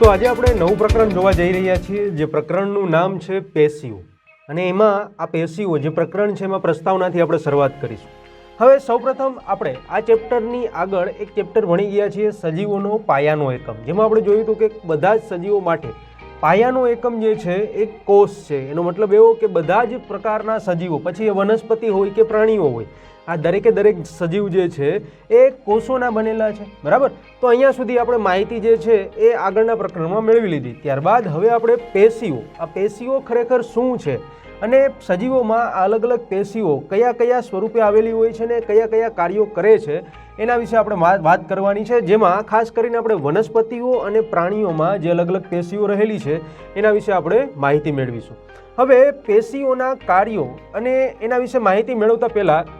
તો આજે આપણે નવું પ્રકરણ જોવા જઈ રહ્યા છીએ, જે પ્રકરણનું નામ છે પેશીઓ. અને એમાં આ પેશીઓ જે પ્રકરણ છે એમાં પ્રસ્તાવનાથી આપણે શરૂઆત કરીશું. હવે સૌપ્રથમ આપણે આ ચેપ્ટરની આગળ એક ચેપ્ટર ભણી ગયા છીએ, સજીવોનો પાયાનો એકમ, જેમાં આપણે જોયું હતું કે બધા જ સજીવો માટે પાયાનો એકમ જે છે એ કોષ છે. એનો મતલબ એવો કે બધા જ પ્રકારના સજીવો, પછી એ વનસ્પતિ હોય કે પ્રાણીઓ હોય, આ દરેકે દરેક સજીવ જે છે એ કોષોના બનેલા છે. બરાબર, તો અહીંયા સુધી આપણે માહિતી જે છે એ આગળના પ્રકરણમાં મેળવી લીધી. ત્યારબાદ હવે આપણે પેશીઓ, આ પેશીઓ ખરેખર શું છે અને સજીવોમાં અલગ અલગ પેશીઓ કયા કયા સ્વરૂપે આવેલી હોય છે ને કયા કયા કાર્યો કરે છે એના વિશે આપણે વાત કરવાની છે, જેમાં ખાસ કરીને આપણે વનસ્પતિઓ અને પ્રાણીઓમાં જે અલગ અલગ પેશીઓ રહેલી છે એના વિશે આપણે માહિતી મેળવીશું. હવે પેશીઓના કાર્યો અને એના વિશે માહિતી મેળવતા પહેલાં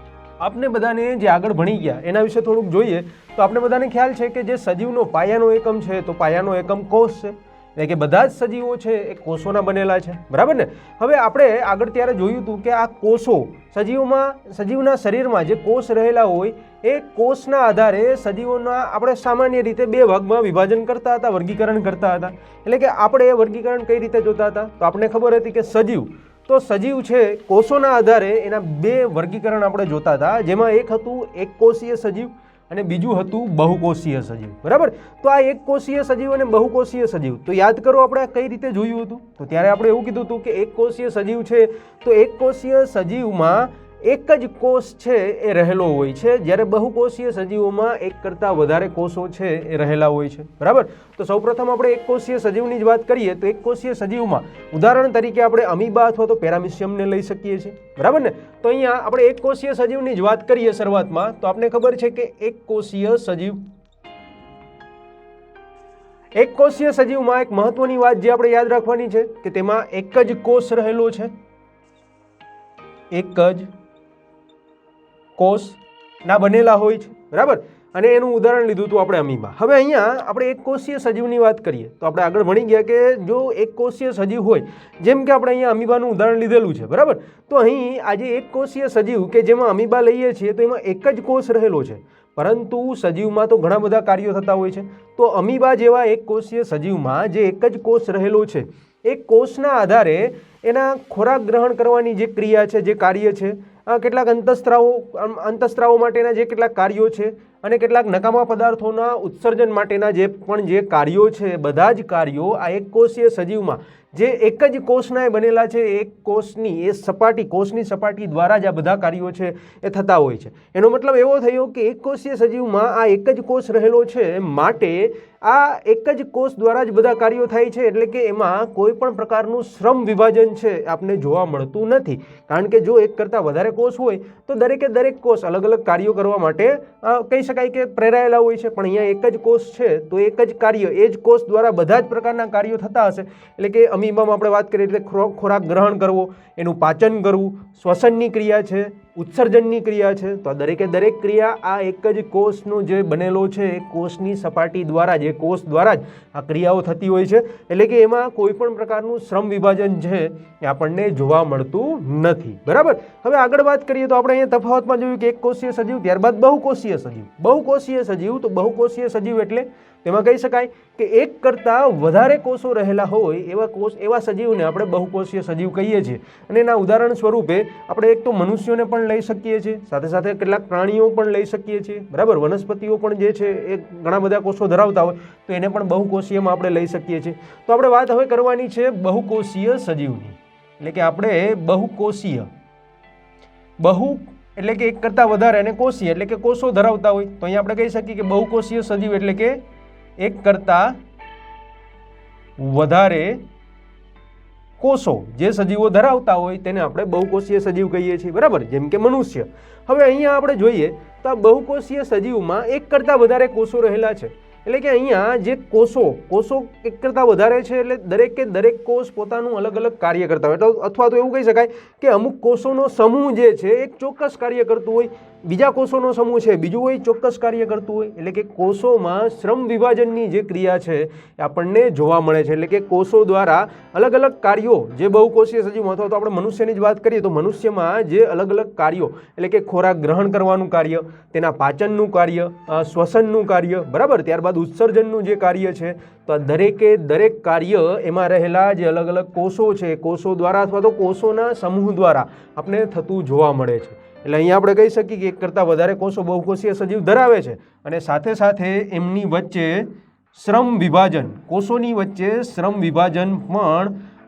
આપણે બધાને જે આગળ ભણી ગયા એના વિશે થોડુંક જોઈએ. તો આપણે બધાને ખ્યાલ છે કે જે સજીવનો પાયાનો એકમ છે તો પાયાનો એકમ કોષ છે, એટલે કે બધા જ સજીવો છે એ કોષોના બનેલા છે. બરાબર ને? હવે આપણે આગળ ત્યારે જોયું હતું કે આ કોષો સજીવના શરીરમાં જે કોષ રહેલા હોય એ કોષના આધારે સજીવોના આપણે સામાન્ય રીતે બે ભાગમાં વિભાજન કરતા હતા, વર્ગીકરણ કરતા હતા. એટલે કે આપણે એ વર્ગીકરણ કઈ રીતે જોતા હતા? તો આપણે ખબર હતી કે સજીવ છે કોષોના આધારે એના બે વર્ગીકરણ આપણે જોતા હતા, જેમાં એક હતું એક કોષીય સજીવ અને બીજું હતું બહુકોષીય સજીવ. બરાબર, તો આ એક કોષીય સજીવ અને બહુકોષીય સજીવ, તો યાદ કરો આપણે કઈ રીતે જોયું હતું? તો ત્યારે આપણે એવું કીધું હતું કે એક કોષીય સજીવ છે તો એક કોષીય સજીવમાં એક જ કોષ છે એ રહેલો હોય છે, જ્યારે બહુકોષીય સજીવોમાં એક કરતાં વધારે કોષો છે એ રહેલા હોય છે. બરાબર, તો સૌપ્રથમ આપણે એક કોષીય સજીવની જ વાત કરીએ તો એક કોષીય સજીવમાં ઉદાહરણ તરીકે આપણે અમીબા અથવા તો પેરામિશિયમને લઈ શકીએ છીએ. બરાબર ને? તો અહીંયા આપણે એક કોષીય સજીવની જ વાત કરીએ શરૂઆતમાં, તો આપણે ખબર છે કે એક કોષીય સજીવમાં એક મહત્વની વાત જે આપણે યાદ રાખવાની છે કે તેમાં એક જ કોષ રહેલો છે, એક જ કોષ ના બનેલા હોય છે. બરાબર, અને એનું ઉદાહરણ લીધું હતું આપણે અમીબા. હવે અહીંયા આપણે એક કોષીય સજીવની વાત કરીએ તો આપણે આગળ ભણી ગયા કે જો એક કોષીય સજીવ હોય, જેમ કે આપણે અહીંયા અમીબાનું ઉદાહરણ લીધેલું છે. બરાબર, તો અહીં આજે એક કોષીય સજીવ કે જેમાં અમીબા લઈએ છીએ તો એમાં એક જ કોષ રહેલો છે, પરંતુ સજીવમાં તો ઘણા બધા કાર્યો થતા હોય છે. તો અમીબા જેવા એક કોષીય સજીવમાં જે એક જ કોષ રહેલો છે એ કોષના આધારે એના ખોરાક ગ્રહણ કરવાની જે ક્રિયા છે, જે કાર્ય છે, કેટલાક અંતસ્ત્રાવો માટેના જે કેટલાક કાર્યો છે અને કેટલાક નકામા પદાર્થોના ઉત્સર્જન માટેના જે કાર્યો છે, બધા જ કાર્યો આ એક કોષીય સજીવમાં જે એક જ કોષના બનેલા છે, એક કોષની સપાટી દ્વારા જ આ બધા કાર્યો છે એ થતા હોય છે. એનો મતલબ એવો થયો કે એક કોષીય સજીવમાં આ એક જ કોષ રહેલો છે, માટે આ એક જ કોષ દ્વારા જ બધા કાર્યો થાય છે, એટલે કે એમાં કોઈ પણ પ્રકારનું શ્રમ વિભાજન છે આપને જોવા મળતું નથી. કારણ કે જો એક કરતાં વધારે કોષ હોય તો દરેકે દરેક કોષ અલગ અલગ કાર્યો કરવા માટે કહી શકાય કે પ્રેરાયેલા હોય છે, પણ અહીંયા એક જ કોષ છે તો એક જ કાર્ય એ જ કોષ દ્વારા બધા જ પ્રકારના કાર્યો થતા હશે. એટલે કે અમીબામાં આપણે વાત કરીએ એટલે ખોરાક ગ્રહણ કરવો, એનું પાચન કરવું, શ્વસનની ક્રિયા છે, ઉત્સર્જનની ક્રિયા છે, તો દરેકે દરેક ક્રિયા આ એક જ કોષનો જે બનેલો છે એ કોષની સપાટી દ્વારા જ, કોષ દ્વારા જ આ ક્રિયાઓ થતી હોય છે. એટલે કે એમાં કોઈ પણ પ્રકારનું શ્રમ વિભાજન છે એ આપણને જોવા મળતું નથી. બરાબર, હવે આગળ વાત કરીએ તો આપણે અહીંયા તફાવતમાં જોયું કે એક કોષીય સજીવ, ત્યારબાદ બહુકોષીય સજીવ. બહુકોષીય સજીવ, તો બહુકોષીય સજીવ એટલે તેમાં કહી શકાય કે એક કરતાં વધારે કોષો રહેલા હોય એવા સજીવને આપણે બહુકોષીય સજીવ કહીએ છીએ. અને એના ઉદાહરણ સ્વરૂપે આપણે એક તો મનુષ્યોને પણ લઈ શકીએ છીએ, સાથે સાથે કેટલાક પ્રાણીઓ પણ લઈ શકીએ છીએ. બરાબર, વનસ્પતિઓ પણ જે છે એ ઘણા બધા કોષો ધરાવતા હોય તો એને પણ બહુકોષીયમાં આપણે લઈ શકીએ છીએ. તો આપણે વાત હવે કરવાની છે બહુકોષીય સજીવની, એટલે કે આપણે બહુ એટલે કે એક કરતાં વધારે અને કોષીય એટલે કે કોષો ધરાવતા હોય, તો અહીંયા આપણે કહી શકીએ કે બહુકોષીય સજીવ એટલે કે એક કરતાં વધારે કોષો જે સજીવો ધરાવતા હોય તેને આપણે બહુકોષીય સજીવ કહીએ છીએ. બરાબર, જેમ કે મનુષ્ય. હવે અહીંયા આપણે જોઈએ તો આ બહુકોષીય સજીવમાં એક કરતાં વધારે કોષો રહેલા છે, એટલે કે અહીંયા જે કોષો એક કરતાં વધારે છે એટલે દરેકે દરેક કોષ પોતાનું અલગ અલગ કાર્ય કરતા હોય, અથવા તો એવું કહી શકાય કે અમુક કોષોનો સમૂહ જે છે એક ચોક્કસ કાર્ય કરતું હોય, બીજા કોષોનો સમૂહ છે બીજું હોય ચોક્કસ કાર્ય કરતું હોય. એટલે કે કોષોમાં શ્રમ વિભાજનની જે ક્રિયા છે એ આપણને જોવા મળે છે. એટલે કે કોષો દ્વારા અલગ અલગ કાર્યો જે બહુકોષીય સજીવમાં, અથવા તો આપણે મનુષ્યની જ વાત કરીએ તો મનુષ્યમાં જે અલગ અલગ કાર્યો એટલે કે ખોરાક ગ્રહણ કરવાનું કાર્ય, તેના પાચનનું કાર્ય, શ્વસનનું કાર્ય, બરાબર, ત્યારબાદ ઉત્સર્જનનું જે કાર્ય છે, તો આ દરેક કાર્ય એમાં રહેલા જે અલગ અલગ કોષો છે, કોષો દ્વારા અથવા તો કોષોના સમૂહ દ્વારા આપણે થતું જોવા મળે છે. એટલે અહીંયા આપણે કહી શકીએ કે એક કરતાં વધારે કોષો બહુકોષીય સજીવ ધરાવે છે અને સાથે સાથે એમની વચ્ચે શ્રમ વિભાજન, કોષોની વચ્ચે શ્રમ વિભાજન પણ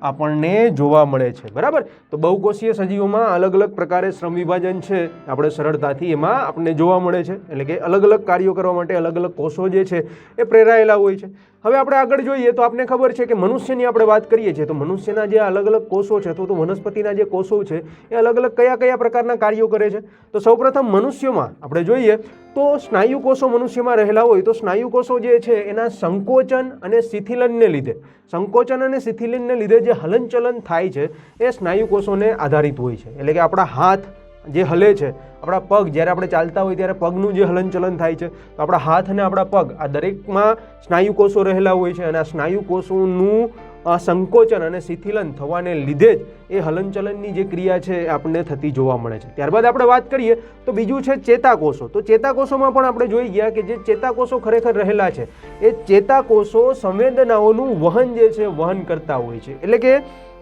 આપણને જોવા મળે છે. બરાબર, તો બહુકોષીય સજીવોમાં અલગ અલગ પ્રકારે શ્રમ વિભાજન છે આપણે સરળતાથી એમાં આપણને જોવા મળે છે. એટલે કે અલગ અલગ કાર્યો કરવા માટે અલગ અલગ કોષો જે છે એ પ્રેરાયેલા હોય છે. હવે આપણે આગળ જોઈએ તો આપણે ખબર છે કે મનુષ્યની આપણે વાત કરીએ છીએ તો મનુષ્યના જે અલગ અલગ કોષો છે, તો વનસ્પતિના જે કોષો છે એ અલગ અલગ કયા પ્રકારના કાર્યો કરે છે. તો સૌપ્રથમ મનુષ્યમાં આપણે જોઈએ તો સ્નાયુ કોષો મનુષ્યમાં રહેલા હોય તો સ્નાયુ કોષો જે છે એના સંકોચન અને શિથિલનને લીધે જે હલનચલન થાય છે એ સ્નાયુ કોષોને આધારિત હોય છે. એટલે કે આપણા હાથ જે હલે છે, આપણા પગ જ્યારે આપણે ચાલતા હોય ત્યારે પગનું જે હલનચલન થાય છે, તો આપણા હાથ અને આપણા પગ આ દરેકમાં સ્નાયુ કોષો રહેલા હોય છે અને આ સ્નાયુ કોષોનું સંકોચન અને શિથિલન થવાને લીધે જ એ હલનચલનની જે ક્રિયા છે એ આપણને થતી જોવા મળે છે. ત્યારબાદ આપણે વાત કરીએ તો બીજું છે ચેતાકોષો. તો ચેતાકોષોમાં પણ આપણે જોઈ ગયા કે જે ચેતાકોષો ખરેખર રહેલા છે એ ચેતાકોષો સંવેદનાઓનું વહન કરતા હોય છે. એટલે કે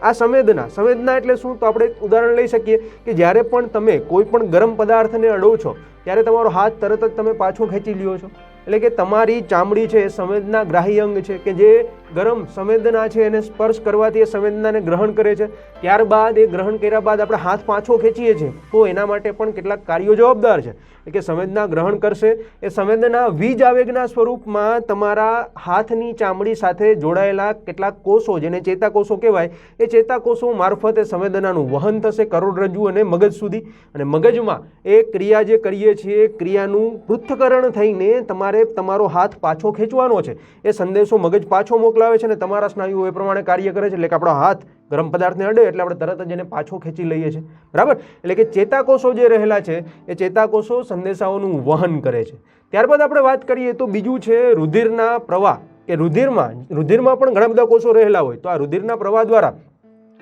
આ સંવેદના એટલે શું? તો આપણે ઉદાહરણ લઈ શકીએ કે જ્યારે પણ તમે કોઈ પણ ગરમ પદાર્થને અડો છો ત્યારે તમારો હાથ તરત જ તમે પાછો ખેંચી લ્યો છો. એટલે કે તમારી ચામડી છે એ સંવેદના ગ્રાહી અંગ છે કે જે ગરમ સંવેદના છે એને સ્પર્શ કરવાથી એ સંવેદનાને ગ્રહણ કરે છે. ત્યારબાદ એ ગ્રહણ કર્યા બાદ આપણે હાથ પાછો ખેંચીએ છીએ તો એના માટે પણ કેટલાક કાર્યો જવાબદાર છે. કે સંવેદના ગ્રહણ કરશે, એ સંવેદના વીજ આવેગના સ્વરૂપમાં તમારા હાથની ચામડી સાથે જોડાયેલા કેટલાક કોષો જેને ચેતાકોષો કહેવાય એ ચેતાકોષો મારફતે સંવેદનાનું વહન થશે કરોડરજ્જુ અને મગજ સુધી. અને મગજમાં એ ક્રિયા જે કરીએ છીએ એ ક્રિયાનું પૃથ્થકરણ થઈને તમારે તમારો હાથ પાછો ખેંચવાનો છે એ સંદેશો મગજ પાછો મોકલાવે છે અને તમારા સ્નાયુઓ એ પ્રમાણે કાર્ય કરે છે. એટલે કે આપણો હાથ ગરમ પદાર્થને અડે એટલે આપણે તરત જ એને પાછો ખેંચી લઈએ છીએ. બરાબર, એટલે કે ચેતાકોષો જે રહેલા છે એ ચેતાકોષો સંદેશાઓનું વહન કરે છે. ત્યારબાદ આપણે વાત કરીએ તો બીજું છે રુધિરના પ્રવાહ. કે રુધિરમાં પણ ઘણા બધા કોષો રહેલા હોય તો આ રુધિરના પ્રવાહ દ્વારા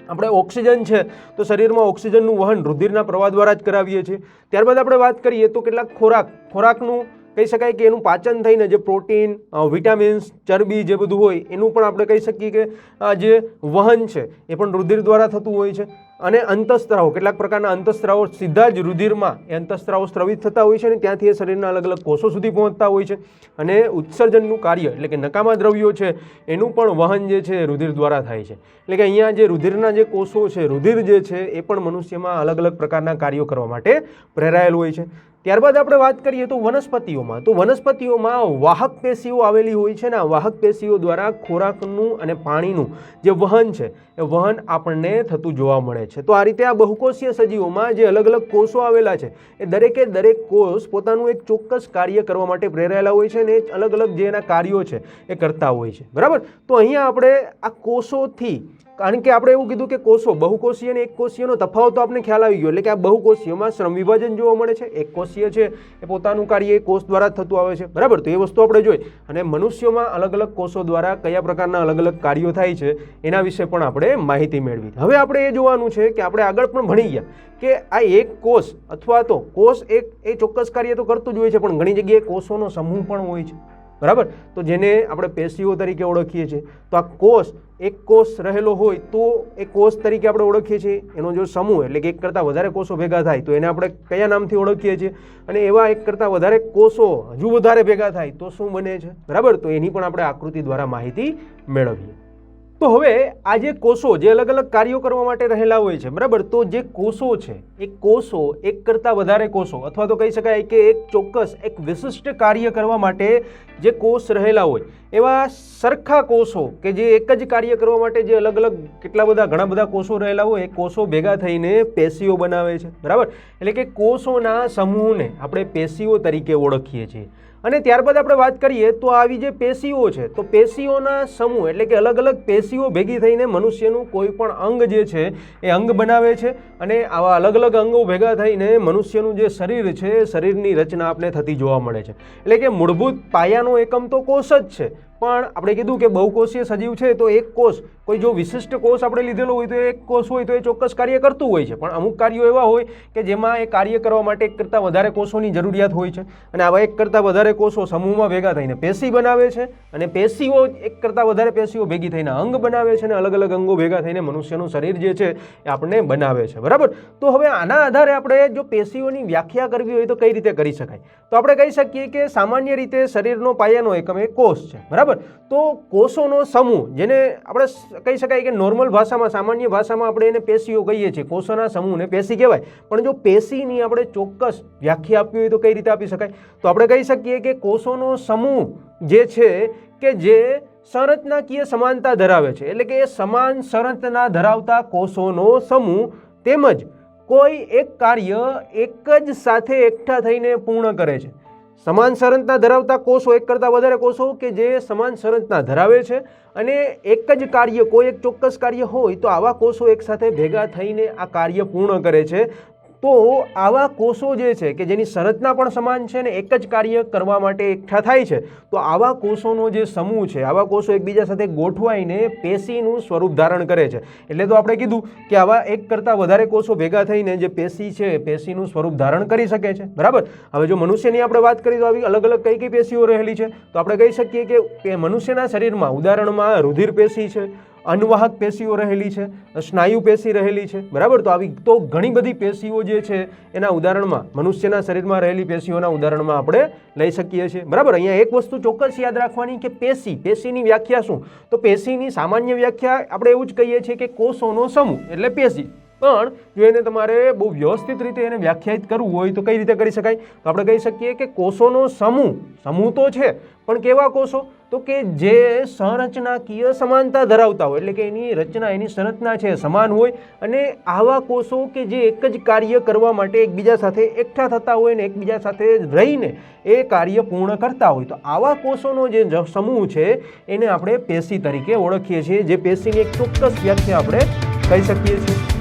આપણે ઓક્સિજન છે તો શરીરમાં ઓક્સિજનનું વહન રુધિરના પ્રવાહ દ્વારા જ કરાવીએ છીએ. ત્યારબાદ આપણે વાત કરીએ તો કેટલાક ખોરાકનું કહી શકાય કે એનું પાચન થઈને જે પ્રોટીન, વિટામિન્સ, ચરબી જે બધું હોય એનું પણ આપણે કહી શકીએ કે જે વહન છે એ પણ રુધિર દ્વારા થતું હોય છે. અને અંતઃસ્ત્રાવો, કેટલાક પ્રકારના અંતઃસ્ત્રાવો સીધા જ રુધિરમાં એ અંતઃસ્ત્રાવો સ્ત્રવિત થતા હોય છે અને ત્યાંથી એ શરીરના અલગ અલગ કોષો સુધી પહોંચતા હોય છે. અને ઉત્સર્જનનું કાર્ય એટલે કે નકામા દ્રવ્યો છે એનું પણ વહન જે છે રુધિર દ્વારા થાય છે. એટલે કે અહીંયા જે રુધિરના જે કોષો છે, રુધિર જે છે એ પણ મનુષ્યમાં અલગ અલગ પ્રકારના કાર્યો કરવા માટે પ્રેરાયેલ હોય છે. ત્યારબાદ આપણે વાત કરીએ તો વનસ્પતિઓમાં વાહક પેશીઓ આવેલી હોય છે ને આ વાહક પેશીઓ દ્વારા ખોરાકનું અને પાણીનું જે વહન છે એ વહન આપણને થતું જોવા મળે છે. તો આ રીતે આ બહુકોષીય સજીવોમાં જે અલગ અલગ કોષો આવેલા છે એ દરેક કોષ પોતાનું એક ચોક્કસ કાર્ય કરવા માટે પ્રેરાયેલા હોય છે અને અલગ અલગ જે એના કાર્યો છે એ કરતા હોય છે. બરાબર, તો અહીંયા આપણે આ કોષોથી, કારણ કે આપણે એવું કીધું કે કોષો બહુકોષીય અને એક કોષીયનો તફાવત તો આપણે ખ્યાલ આવી ગયો. એટલે કે આ બહુકોષીયમાં શ્રમ વિભાજન જોવા મળે છે, એક કોષીય છે એ પોતાનું કાર્ય કોષ દ્વારા થતું આવે છે. બરાબર, તો એ વસ્તુ આપણે જોઈ. અને મનુષ્યોમાં અલગ અલગ કોષો દ્વારા કયા પ્રકારના અલગ અલગ કાર્યો થાય છે એના વિશે પણ આપણે માહિતી મેળવી. હવે આપણે એ જોવાનું છે કે આપણે આગળ પણ ભણી ગયા કે આ એક કોષ અથવા તો કોષ એ ચોક્કસ કાર્ય તો કરતું જ હોય છે પણ ઘણી જગ્યાએ કોષોનો સમૂહ પણ હોય છે. બરાબર, તો જેને આપણે પેશીઓ તરીકે ઓળખીએ છીએ. તો આ એક કોષ રહેલો હોય તો એ કોષ તરીકે આપણે ઓળખીએ છીએ. એનો જો સમૂહ એટલે કે એક કરતાં વધારે કોષો ભેગા થાય તો એને આપણે કયા નામથી ઓળખીએ છીએ? અને એવા એક કરતાં વધારે કોષો હજુ વધારે ભેગા થાય તો શું બને છે? બરાબર, તો એની પણ આપણે આકૃતિ દ્વારા માહિતી મેળવીએ. તો હવે આ જે કોષો જે અલગ અલગ કાર્યો કરવા માટે રહેલા હોય છે, બરાબર, તો જે કોષો છે એ કોષો એક કરતાં વધારે કોષો અથવા તો કહી શકાય કે એક ચોક્કસ એક વિશિષ્ટ કાર્ય કરવા માટે જે કોષ રહેલા હોય એવા સરખા કોષો કે જે એક જ કાર્ય કરવા માટે જે અલગ અલગ ઘણા બધા કોષો રહેલા હોય એ કોષો ભેગા થઈને પેશીઓ બનાવે છે. બરાબર, એટલે કે કોષોના સમૂહને આપણે પેશીઓ તરીકે ઓળખીએ છીએ. અને ત્યારબાદ આપણે વાત કરીએ તો આવી જે પેશીઓ છે તો પેશીઓના સમૂહ એટલે કે અલગ અલગ પેશીઓ ભેગી થઈને મનુષ્યનું કોઈ પણ અંગ જે છે એ અંગ બનાવે છે. અને આવા અલગ અલગ અંગો ભેગા થઈને મનુષ્યનું જે શરીર છે શરીરની રચના આપણે થતી જોવા મળે છે. એટલે કે મૂળભૂત પાયાનો એકમ તો કોષ જ છે પણ આપણે કીધું કે બહુકોષીય સજીવ છે તો એક કોષ, કોઈ જો વિશિષ્ટ કોષ આપણે લીધેલો હોય તો એક કોષ હોય તો એ ચોક્કસ કાર્ય કરતું હોય છે, પણ અમુક કાર્યો એવા હોય કે જેમાં એ કાર્ય કરવા માટે એક કરતાં વધારે કોષોની જરૂરિયાત હોય છે, અને આવા એક કરતાં વધારે કોષો સમૂહમાં ભેગા થઈને પેશી બનાવે છે, અને પેશીઓ એક કરતાં વધારે પેશીઓ ભેગી થઈને અંગ બનાવે છે, અને અલગ અલગ અંગો ભેગા થઈને મનુષ્યનું શરીર જે છે એ આપણને બનાવે છે, બરાબર। તો હવે આના આધારે આપણે જો પેશીઓની વ્યાખ્યા કરવી હોય તો કઈ રીતે કરી શકાય? તો આપણે કહી શકીએ કે સામાન્ય રીતે શરીરનો પાયાનો એકમ એ કોષ છે, બરાબર। તો કોષોનો સમૂહ, જેને આપણે કહી શકાય કે નોર્મલ ભાષામાં, સામાન્ય ભાષામાં આપણે એને પેશીઓ કહીએ છીએ, કોષોના સમૂહને પેશી કહેવાય, પણ જો પેશીની આપણે ચોક્કસ વ્યાખ્યા આપવી હોય તો કઈ રીતે આપી શકાય? તો આપણે કહી શકીએ કે કોષોનો સમૂહ જે છે કે જે સંરચનાકીય સમાનતા ધરાવે છે, એટલે કે સમાન સંરચના ધરાવતા કોષોનો સમૂહ તેમજ કોઈ એક કાર્ય એક જ સાથે એકઠા થઈને પૂર્ણ કરે છે। સમાન સંરચના ધરાવતા કોષો, એક કરતાં વધારે કોષો કે જે સમાન સંરચના ધરાવે છે અને એક જ કાર્ય, કોઈ એક ચોક્કસ કાર્ય હોય તો આવા કોષો એક સાથે ભેગા થઈને આ કાર્ય પૂર્ણ કરે છે। તો આવા કોષો જે છે કે જેની સંરચના પણ સમાન છે ને એક જ કાર્ય કરવા માટે એકઠા થાય છે, તો આવા કોષોનો જે સમૂહ છે, આવા કોષો એકબીજા સાથે ગોઠવાઈને પેશીનું સ્વરૂપ ધારણ કરે છે। એટલે તો આપણે કીધું કે આવા એક કરતાં વધારે કોષો ભેગા થઈને જે પેશી છે, પેશીનું સ્વરૂપ ધારણ કરી શકે છે, બરાબર। હવે જો મનુષ્યની આપણે વાત કરીએ તો આવી અલગ અલગ કઈ કઈ પેશીઓ રહેલી છે, તો આપણે કહી શકીએ કે મનુષ્યના શરીરમાં ઉદાહરણમાં રુધિર પેશી છે, અન્વાહક પેશીઓ રહેલી છે, સ્નાયુ પેશી રહેલી છે, બરાબર। તો આવી તો ઘણી બધી પેશીઓ જે છે એના ઉદાહરણમાં, મનુષ્યના શરીરમાં રહેલી પેશીઓના ઉદાહરણમાં આપણે લઈ શકીએ છીએ, બરાબર। અહીંયા એક વસ્તુ ચોક્કસ યાદ રાખવાની કે પેશીની વ્યાખ્યા શું? તો પેશીની સામાન્ય વ્યાખ્યા આપણે એવું જ કહીએ છીએ કે કોષોનો સમૂહ એટલે પેશી, પણ જો એને તમારે બહુ વ્યવસ્થિત રીતે એને વ્યાખ્યાયિત કરવું હોય તો કઈ રીતે કરી શકાય? તો આપણે કહી શકીએ કે કોષોનો સમૂહ તો છે, પણ કેવા કોષો? તો કે જે સંરચનાકીય સમાનતા ધરાવતા હોય, એટલે કે એની રચના, એની સંરચના છે સમાન હોય, અને આવા કોષો કે જે એક જ કાર્ય કરવા માટે એકબીજા સાથે એકઠા થતા હોય ને એકબીજા સાથે રહીને એ કાર્ય પૂર્ણ કરતા હોય, તો આવા કોષોનો જે સમૂહ છે એને આપણે પેશી તરીકે ઓળખીએ છીએ, જે પેશીની એક ચોક્કસ વ્યાખ્યા આપણે કહી શકીએ છીએ।